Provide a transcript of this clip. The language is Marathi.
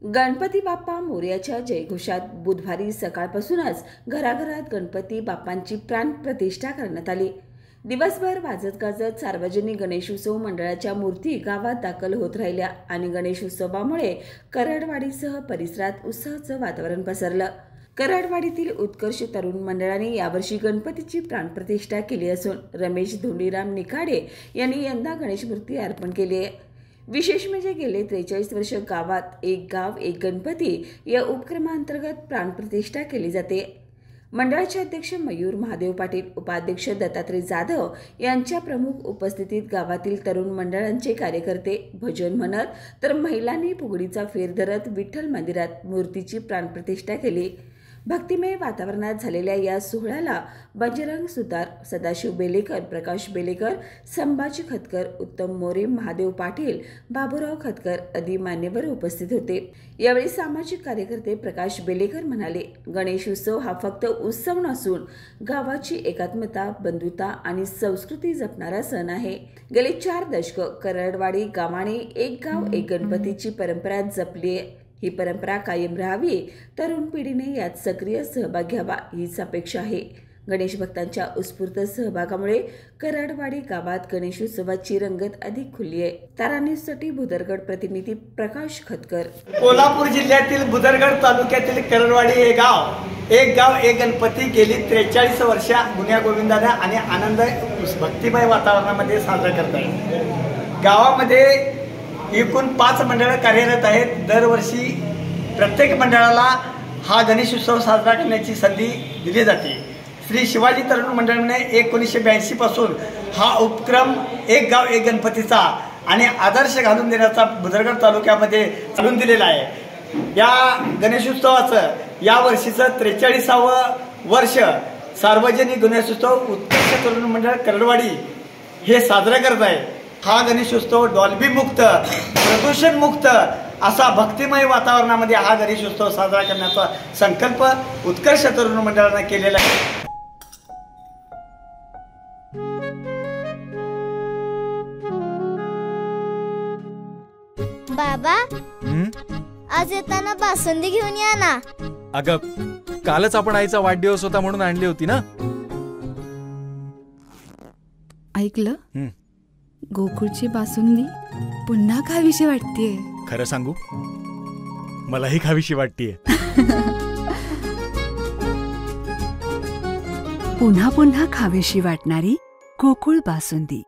गणपती बाप्पा मोरयाच्या जयघोषात बुधवारी सकाळपासूनच घराघरात गणपती बाप्पांची प्राणप्रतिष्ठा करण्यात आली। दिवसभर वाजत गाजत सार्वजनिक गणेशोत्सव मंडळाच्या मूर्ती गावात दाखल होत राहिल्या आणि गणेशोत्सवामुळे करडवाडीसह परिसरात उत्साहाचं वातावरण पसरलं। करडवाडीतील उत्कर्ष तरुण मंडळाने यावर्षी गणपतीची प्राणप्रतिष्ठा केली असून रमेश धोंडीराम निखाडे यांनी यंदा गणेश मूर्ती अर्पण केली आहे। विशेष म्हणजे गेले 43 वर्ष गावात एक गाव एक गणपती या उपक्रमांतर्गत प्राणप्रतिष्ठा केली जाते। मंडळाचे अध्यक्ष मयूर महादेव पाटील, उपाध्यक्ष दत्तात्रय जाधव यांच्या प्रमुख उपस्थितीत गावातील तरुण मंडळांचे कार्यकर्ते भजन म्हणत तर महिलांनी फुगडीचा फेर धरत विठ्ठल मंदिरात मूर्तीची प्राणप्रतिष्ठा केली। भक्तिमय वातावरणात झालेल्या या सोहळ्याला बजरंग सुतार, सदाशिव बेलेकर, प्रकाश बेलेकर, संभाजी खतकर, उत्तम मोरे, महादेव पाटील, बाबूराव खतकर आदी मान्यवर उपस्थित होते। यावेळी सामाजिक कार्यकर्ते प्रकाश बेलेकर म्हणाले, गणेशोत्सव हा फक्त उत्सव नसून गावाची एकात्मता, बंधुता आणि संस्कृती जपणारा सण आहे। गेली 4 दशकं करडवाडी गावाने एक गाव एक गणपतीची परंपरा जपली आहे। ही परंपरा कायम राहावी, तरुण पिढीने यात सक्रिय सहभाग घ्यावा हीच अपेक्षा आहे। गणेश भक्तांच्या उत्स्फूर्त सहभागामुळे करडवाडी गावात गणेशोत्सवाची रंगत अधिक खुलली आहे। तारा न्यूजसाठी बुदरगड प्रतिनिधी प्रकाश खतकर। कोल्हापूर जिल्ह्यातील बुदरगड तालुक्यातील करडवाडी हे गाव एक गणपती गेली 43 वर्ष गुण्या गोविंदाने आणि आनंद भक्तिमय वातावरणामध्ये साजरा करत आहे। गावामध्ये एकूण 5 मंडळं कार्यरत आहेत। दरवर्षी प्रत्येक मंडळाला हा गणेशोत्सव साजरा करण्याची संधी दिली जाते। श्री शिवाजी तरुण मंडळाने 1982 पासून हा उपक्रम एक गाव एक गणपतीचा आणि आदर्श घालून देण्याचा बुदरगड तालुक्यामध्ये चालून दिलेला आहे। या गणेशोत्सवाचं या वर्षीचं 43वे वर्ष सार्वजनिक गणेशोत्सव उत्कर्ष तरुण मंडळ करडवाडी हे साजरा करत आहे। हा गणेशोत्सव डॉल्बी मुक्त, प्रदूषण मुक्त असा भक्तिमय वातावरणामध्ये हा गणेशोत्सव साजरा करण्याचा संकल्प उत्कर्ष तरुण मंडळाने केलेला आहे। बाबा, आज येताना बासुंदी घेऊन या ना। अगं, कालच आपण आईचा वाढदिवस होता म्हणून आणली होती ना। ऐकलं, गोकुळची बासुंदी पुन्हा खावीशी वाटतेय। खरं सांगू, मलाही खावीशी वाटतेय। पुन्हा पुन्हा खावीशी वाटणारी गोकुळ बासुंदी।